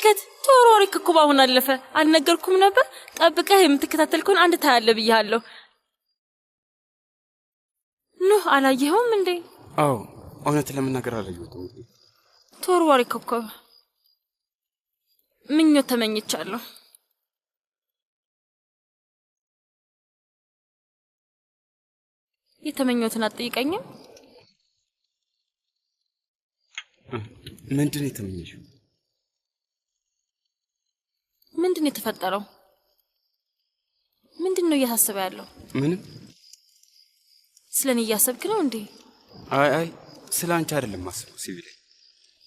ተመልከት ተወርዋሪክ እኮ ባሁን አለፈ አልነገርኩም ነበር ጠብቀህ የምትከታተል ከሆነ አንድ ታያለ ብያለሁ ኖ አላየኸውም እንዴ አዎ እውነት ለመናገር አላየሁትም ተወርዋሪክ እኮ ምኞት ተመኝቻለሁ የተመኘሁትን አትጠይቀኝም ምንድነው የተመኘሽው ምንድነው የተፈጠረው ምንድነው እያሰበ ያለው ምንም ስለኔ እያሰብክ ነው እንዴ አይ ስላንቺ አይደለም ማስበው ሲቪል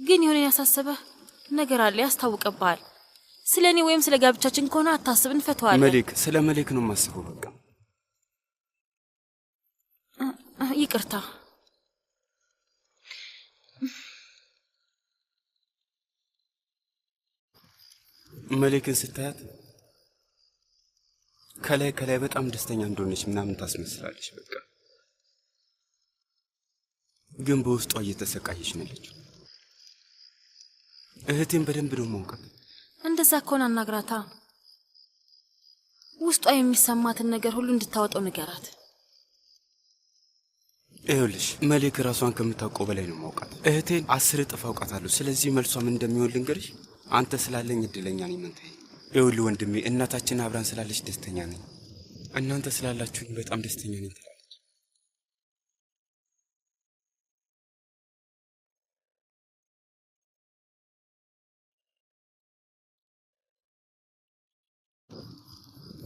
ግን የሆነ ያሳሰበ ነገር አለ ያስታውቀባል ስለኔ ወይም ስለ ጋብቻችን ከሆነ አታስብን ፈተዋል መሊክ ስለ መሊክ ነው ማስበው በቃ ይቅርታ መሊክን ስታያት ከላይ በጣም ደስተኛ እንደሆነች ምናምን ታስመስላለች በቃ ግን በውስጧ እየተሰቃየች ነች እህቴን በደንብ ነው ማውቃት እንደዛ ከሆነ አናግራታ ውስጧ የሚሰማትን ነገር ሁሉ እንድታወጣው ንገራት ይኸውልሽ መሊክ ራሷን ከምታውቀው በላይ ነው ማውቃት እህቴን 10 እጥፍ አውቃታለሁ ስለዚህ መልሷ ምን እንደሚሆን ልንገርሽ አንተ ስላለኝ እድለኛ ነኝ መንተይ ይኸውልህ ወንድሜ እናታችን አብራን ስላለች ደስተኛ ነኝ እናንተ ስላላችሁኝ በጣም ደስተኛ ነኝ ትላለች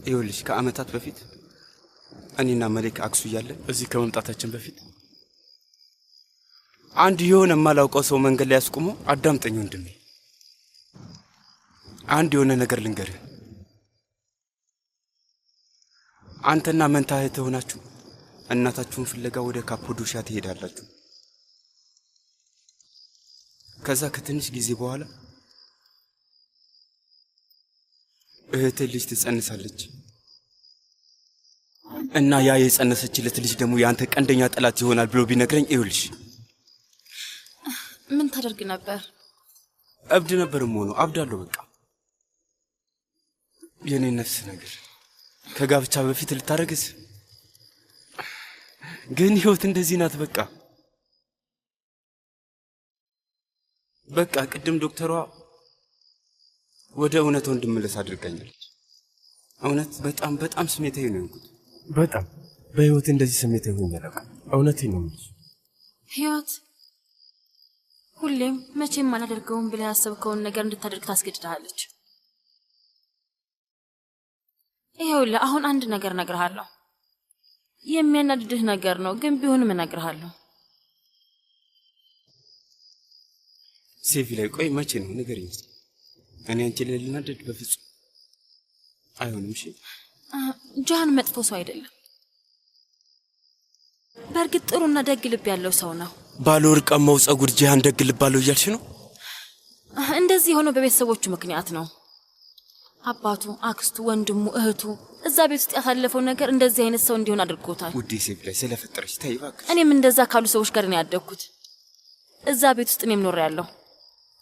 ይኸውልሽ ከአመታት በፊት እኔና መሊክ አክሱ እያለ እዚህ ከመምጣታችን በፊት አንድ የሆነ ማላውቀው ሰው መንገድ ላይ ያስቆሞ አዳምጠኝ ወንድሜ አንድ የሆነ ነገር ልንገርህ አንተና መንታ እህት ሆናችሁ እናታችሁን ፍለጋ ወደ ካፖዶሻ ትሄዳላችሁ ከዛ ከትንሽ ጊዜ በኋላ እህት ልጅ ትጸንሳለች እና ያ የጸነሰችለት ልጅ ደግሞ ያንተ ቀንደኛ ጠላት ይሆናል ብሎ ቢነግረኝ ይውልሽ ምን ታደርግ ነበር አብድ ነበርም ሆኖ አብዳለሁ በቃ የኔ ነፍስ ነገር ከጋብቻ በፊት ልታረግዝ ግን ህይወት እንደዚህ ናት በቃ ቅድም ዶክተሯ ወደ እውነት እንድመለስ አድርጋኛለች እውነት በጣም ስሜታዊ ነው እንኩት በጣም በህይወት እንደዚህ ስሜታዊ ሆኛለሁ እውነቴን ነው ህይወት ሁሌም መቼም አላደርገውም ብለህ ያሰብከውን ነገር እንድታደርግ ታስገድዳለች ይኸውልህ አሁን አንድ ነገር ነግርሃለሁ የሚያናድድህ ነገር ነው ግን ቢሆንም እነግርሃለሁ ሴቪ ላይ ቆይ መቼ ነው ንገሪኝ እኔ አንቺ ላይ ልናደድ በፍጹም አይሆንም እሺ ጃን መጥፎ ሰው አይደለም በርግጥ ጥሩና ደግ ልብ ያለው ሰው ነው ባለወርቃማው ጸጉር ጃን ደግ ልብ አለው እያልሽ ነው እንደዚህ ሆኖ በቤተሰቦቹ ምክንያት ነው አባቱ አክስቱ ወንድሙ እህቱ እዛ ቤት ውስጥ ያሳለፈው ነገር እንደዚህ አይነት ሰው እንዲሆን አድርጎታል ውዴ ሴቪ ላይ ስለፈጠረሽ ታይባክ እኔም እንደዛ ካሉ ሰዎች ጋር ነው ያደግኩት እዛ ቤት ውስጥ እኔም ኖር ያለው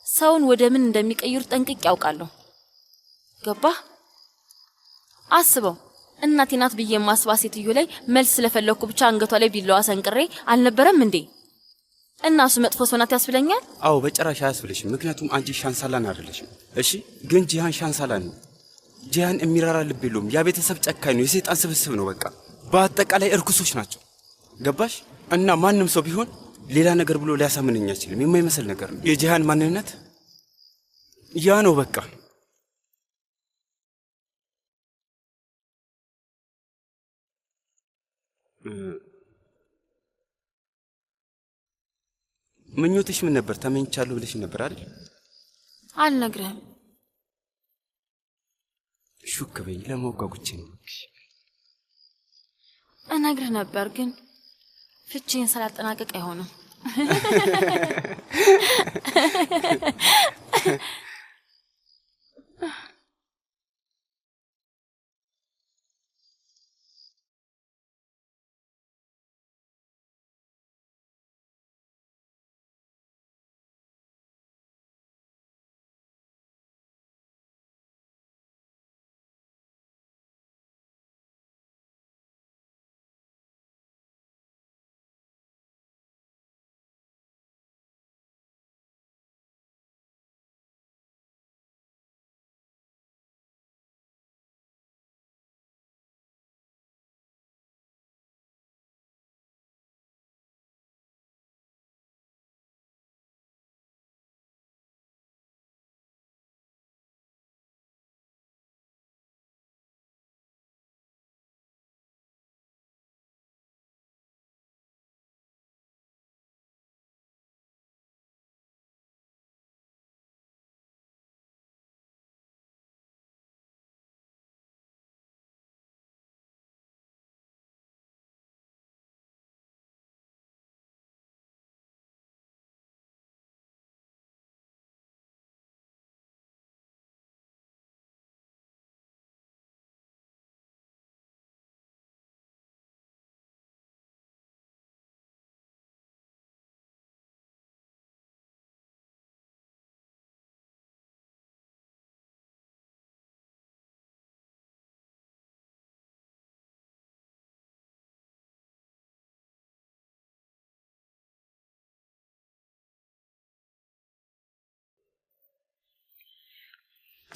ሰውን ወደ ምን እንደሚቀይሩ ጠንቅቅ ያውቃለሁ ገባህ አስበው እናቴ ናት ብዬ ማስባስ ሴትዮ ላይ መልስ ስለፈለኩ ብቻ አንገቷ ላይ ቢላዋ ሰንቅሬ አልነበረም እንዴ እናሱ መጥፎ ሰው ናት ያስብለኛል አዎ በጭራሽ አያስብልሽም ምክንያቱም አንቺ ሻንሳላን አይደለሽም እሺ ግን ጂሃን ሻንሳላን ነው ጂሃን የሚራራ ልብ የለውም ያ ቤተሰብ ጨካኝ ነው የሰይጣን ስብስብ ነው በቃ በአጠቃላይ እርኩሶች ናቸው ገባሽ እና ማንም ሰው ቢሆን ሌላ ነገር ብሎ ሊያሳምነኝ አይችልም የማይመስል ነገር ነው የጂሃን ማንነት ያ ነው በቃ ምኞትሽ ምን ነበር ተመኝቻለሁ ብለሽ ነበር አይደል አልነግርህም ሹክ በይ ለማጓጉቼ ነው እነግርህ ነበር ግን ፍቺን ስላጠናቀቅ አይሆንም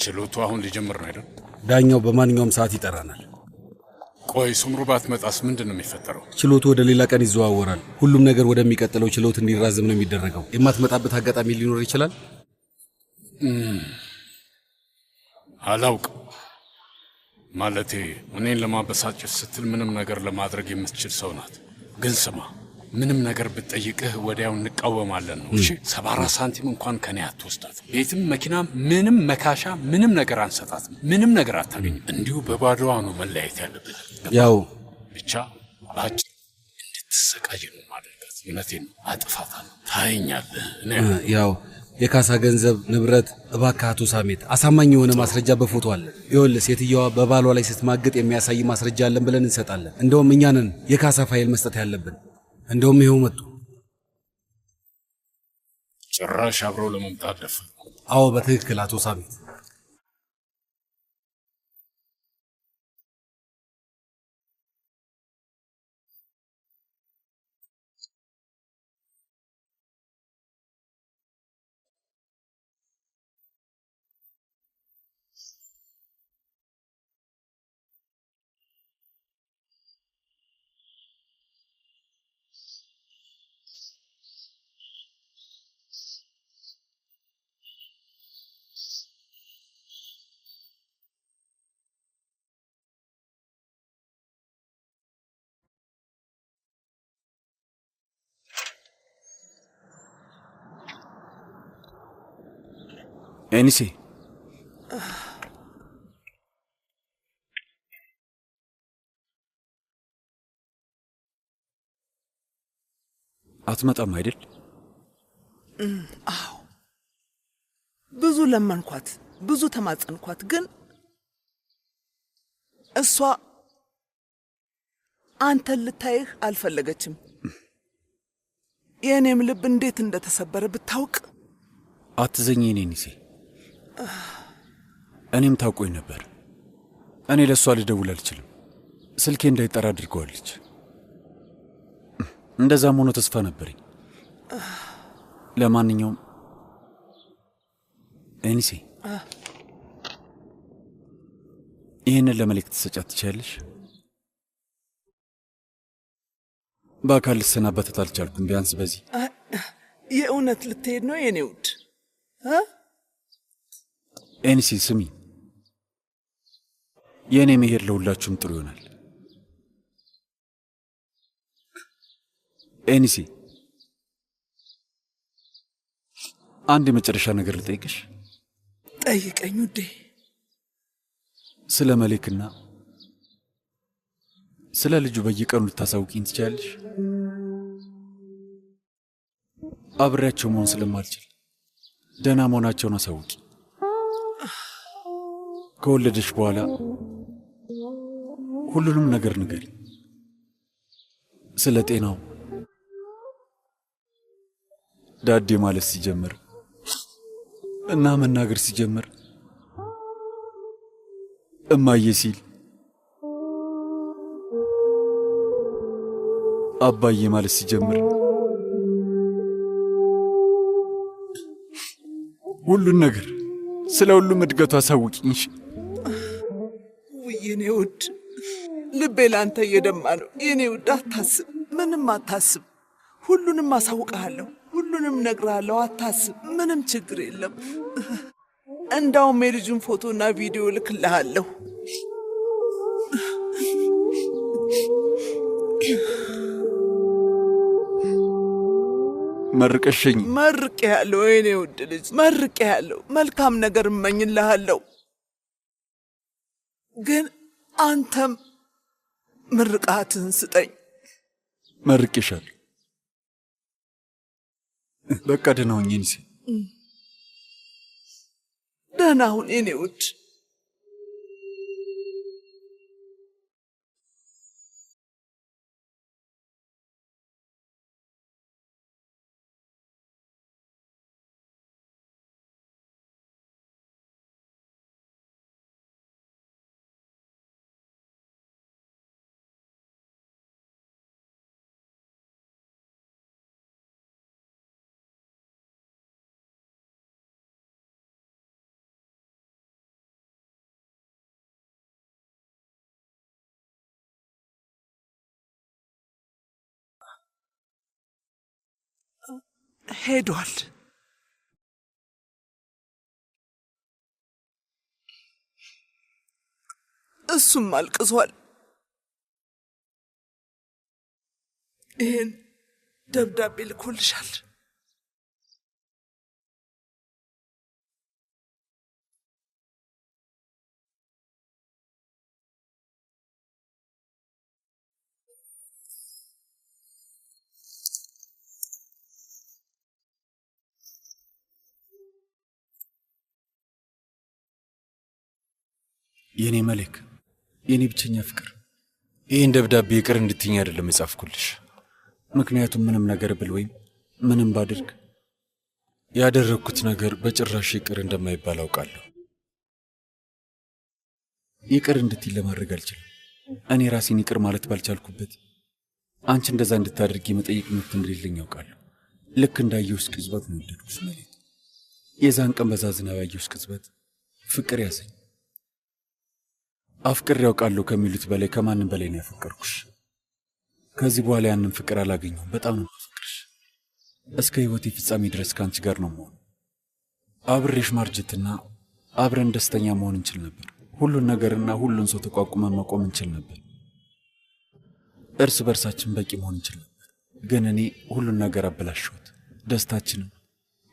ችሎቱ አሁን ሊጀምር ነው አይደል? ዳኛው በማንኛውም ሰዓት ይጠራናል። ቆይ ሱምሩ ባትመጣስ ምንድን ነው የሚፈጠረው? ችሎቱ ወደ ሌላ ቀን ይዘዋወራል። ሁሉም ነገር ወደሚቀጥለው ችሎት እንዲራዘም ነው የሚደረገው። የማትመጣበት አጋጣሚ ሊኖር ይችላል። አላውቅም። ማለቴ እኔን ለማበሳጨት ስትል ምንም ነገር ለማድረግ የምትችል ሰው ናት። ግን ስማ፣ ምንም ነገር ብትጠይቅህ ወዲያው እንቃወማለን ነው። እሺ 74 ሳንቲም እንኳን ከኔ አትወስዳት። ቤትም መኪናም ምንም መካሻ ምንም ነገር አንሰጣትም። ምንም ነገር አታገኝም። እንዲሁ በባዶዋ ነው መለያየት ያለብን። ያው ብቻ ባጭ እንድትሰቃይ ነው ማድረጋት። እውነቴን ነው። አጥፋታለሁ። ታየኛለህ። ያው የካሳ ገንዘብ ንብረት፣ እባክህ አቶ ሳሜት አሳማኝ የሆነ ማስረጃ በፎቶ አለ። ይኸውልህ ሴትየዋ በባሏ ላይ ስትማግጥ የሚያሳይ ማስረጃ አለን ብለን እንሰጣለን። እንደውም እኛ ነን የካሳ ፋይል መስጠት ያለብን። እንደውም ይኸው መጡ። ጭራሽ አብረው ለመምጣት ደፈሩ። አዎ በትክክል አቶ ሳሜት። ኤኒሴ አትመጣም አይደል? አዎ ብዙ ለመንኳት፣ ብዙ ተማጸንኳት፣ ግን እሷ አንተን ልታይህ አልፈለገችም። የእኔም ልብ እንዴት እንደተሰበረ ብታውቅ። አትዘኝ ኤኒሴ፣ እኔም ታውቆኝ ነበር። እኔ ለእሷ ልደውል አልችልም። ስልኬ እንዳይጠራ አድርገዋለች። እንደዛም ሆኖ ተስፋ ነበረኝ። ለማንኛውም ኤኒሴ ይህንን ለመልእክት ትሰጫት ትችያለሽ? በአካል ልሰናበታት አልቻልኩም። ቢያንስ በዚህ የእውነት ልትሄድ ነው የኔ ውድ? ኤኒሴ ስሚ፣ የእኔ መሄድ ለሁላችሁም ጥሩ ይሆናል። ኤኒሴ አንድ የመጨረሻ ነገር ልጠይቅሽ። ጠይቀኝ ውዴ። ስለ መሌክና ስለ ልጁ በየቀኑ ልታሳውቂኝ ትችያለሽ? አብሬያቸው መሆን ስለማልችል ደህና መሆናቸውን አሳውቂ። ከወለደሽ በኋላ ሁሉንም ነገር ንገሪ። ስለ ጤናው ዳዴ ማለት ሲጀምር እና መናገር ሲጀምር እማዬ ሲል አባዬ ማለት ሲጀምር ሁሉን ነገር ስለ ሁሉም እድገቱ አሳውቂኝ። የኔ ውድ ልቤ ላንተ እየደማ ነው። የኔ ውድ አታስብ፣ ምንም አታስብ። ሁሉንም አሳውቅሃለሁ፣ ሁሉንም ነግርሃለሁ። አታስብ፣ ምንም ችግር የለም። እንዳውም የልጁን ፎቶና ቪዲዮ ልክልሃለሁ። መርቀሽኝ። መርቄሃለሁ የኔ ውድ ልጅ፣ መርቄሃለሁ። መልካም ነገር እመኝልሃለሁ። ግን አንተም ምርቃትህን ስጠኝ። መርቄሻለሁ። በቃ ደህና ሁኚ ኤኒሴ። ደህና ሁን የኔ ውድ። ሄዷል። እሱም አልቅሷል። ይህን ደብዳቤ ልኮልሻል። የኔ መሌክ፣ የኔ ብቸኛ ፍቅር፣ ይህን ደብዳቤ ይቅር እንድትይኝ አይደለም የጻፍኩልሽ። ምክንያቱም ምንም ነገር ብል ወይም ምንም ባድርግ ያደረግኩት ነገር በጭራሽ ይቅር እንደማይባል አውቃለሁ። ይቅር እንድትይ ለማድረግ አልችልም። እኔ ራሴን ይቅር ማለት ባልቻልኩበት አንቺ እንደዛ እንድታደርጊ መጠየቅ መብት እንደሌለኝ ያውቃለሁ። ልክ እንዳየሁሽ ቅጽበት ነው የወደድኩሽ መሌክ። የዛን ቀን በዛ ዝናብ ያየሁሽ ቅጽበት ፍቅር ያዘኝ። አፍቅር ያውቃለሁ ከሚሉት በላይ ከማንም በላይ ነው ያፈቀርኩሽ። ከዚህ በኋላ ያንን ፍቅር አላገኘሁም። በጣም ነው ማፈቅርሽ። እስከ ህይወቴ ፍጻሜ ድረስ ከአንቺ ጋር ነው መሆን። አብሬሽ ማርጀትና አብረን ደስተኛ መሆን እንችል ነበር። ሁሉን ነገርና ሁሉን ሰው ተቋቁመን መቆም እንችል ነበር። እርስ በርሳችን በቂ መሆን እንችል ነበር። ግን እኔ ሁሉን ነገር አበላሸሁት። ደስታችንን፣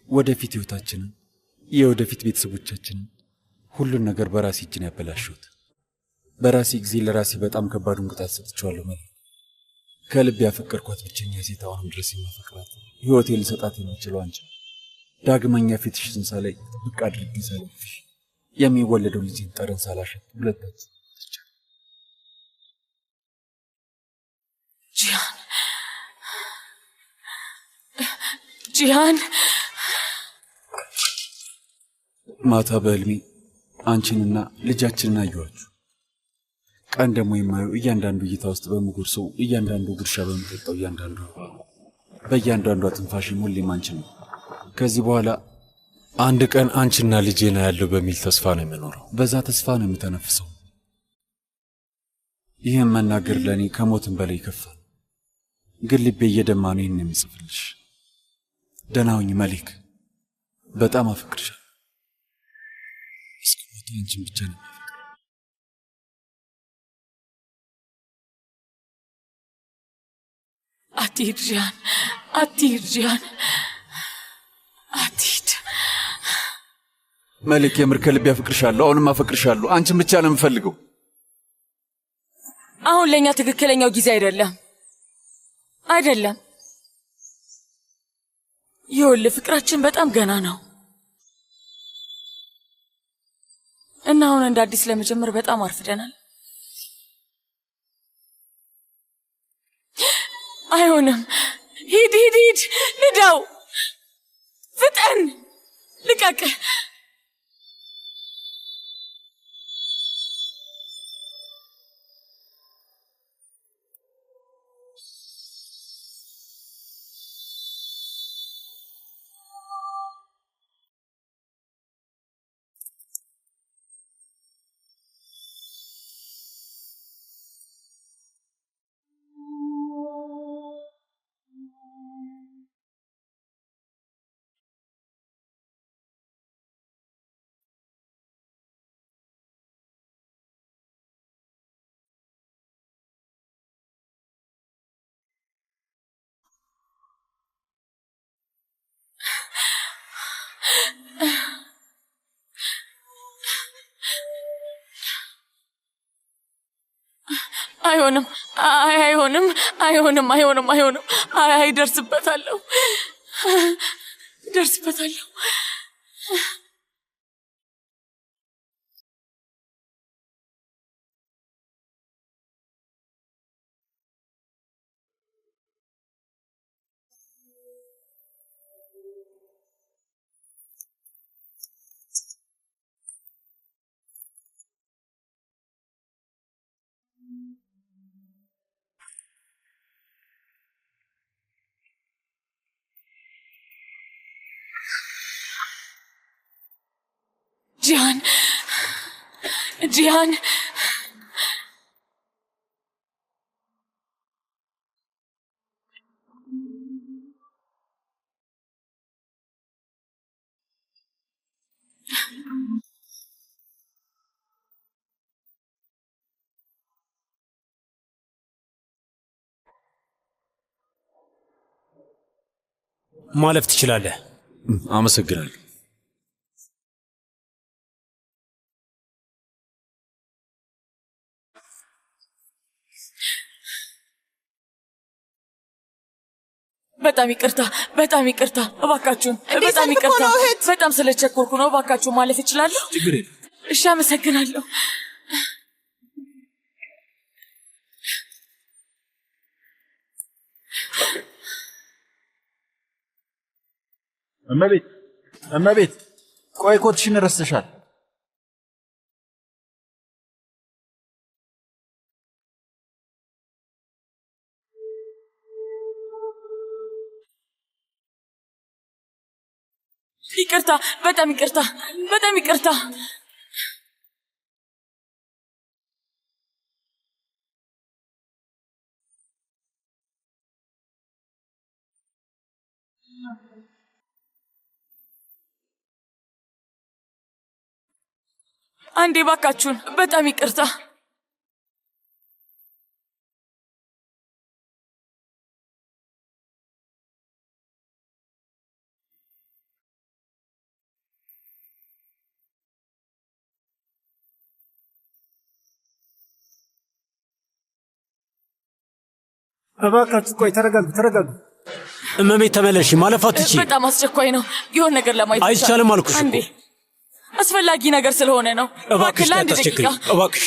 ወደፊት ህይወታችንን፣ የወደፊት ቤተሰቦቻችንን፣ ሁሉን ነገር በራሴ እጅ ነው ያበላሸሁት። በራሴ ጊዜ ለራሴ በጣም ከባዱን ቅጣት ሰጥቼዋለሁ መሌክ። ከልብ ያፈቀርኳት ብቸኛ ሴት አሁንም ድረስ የማፈቅራት ህይወቴ ልሰጣት የምችለው አንቺ። ዳግመኛ ፊትሽን ሳላይ ብቅ አድርጌ ሳለፍሽ የሚወለደው ልጅን ጠረን ሳላሸት ሁለታችን ጂያን ማታ በህልሜ አንቺንና ልጃችንን አየኋችሁ። ቀን ደግሞ የማየው እያንዳንዱ እይታ ውስጥ በምጎርሰው እያንዳንዱ ጉርሻ በምጠጣው በእያንዳንዷ ትንፋሽ ሁሌም አንቺን ነው። ከዚህ በኋላ አንድ ቀን አንቺና ልጄ ነው ያለው በሚል ተስፋ ነው የምኖረው። በዛ ተስፋ ነው የምተነፍሰው። ይህን መናገር ለእኔ ከሞትም በላይ ይከፋል። ግን ልቤ እየደማ ነው ይህን የምጽፍልሽ። ደህና ሁኚ መሌክ። በጣም አፈቅርሻለሁ። እስከ ሞቱ አንቺን ብቻ ነው። አትሂድ ጂያን፣ አትሂድ ጂያን፣ አትሂድ መሌክ። የምር ከልቤ አፈቅርሻለሁ። አሁንም አፈቅርሻለሁ። አንቺን ብቻ ነው የምፈልገው። አሁን ለእኛ ትክክለኛው ጊዜ አይደለም። ይኸውልህ ፍቅራችን በጣም ገና ነው እና አሁን እንደ አዲስ ለመጀመር በጣም አርፍደናል። አይሆንም። ሂድ፣ ንዳው፣ ፍጠን፣ ልቀቅ። አይሆንም። ደርስበታለሁ። ጂያን ማለፍ ትችላለህ። አመሰግናለሁ። በጣም ይቅርታ፣ በጣም ይቅርታ፣ እባካችሁን፣ በጣም ይቅርታ። በጣም ስለቸኮልኩ ነው። እባካችሁ ማለፍ እችላለሁ? ችግር የለም። እሺ፣ አመሰግናለሁ። እመቤት፣ ቆይ ኮትሽን ረስተሻል። ይቅርታ፣ በጣም ይቅርታ፣ በጣም ይቅርታ። አንዴ ባካችሁን፣ በጣም ይቅርታ። እባካችሁ ቆይ፣ ተረጋጉ። እመቤት ተመለሽ፣ ማለፍ አትችይም። በጣም አስቸኳይ ነው። የሆነ ነገር ለማየት አይቻልም አልኩሽ እኮ። አንዴ አስፈላጊ ነገር ስለሆነ ነው። እባክሽ ለአንድ አታስቸግሪኝ፣ ደቂቃ እባክሽ።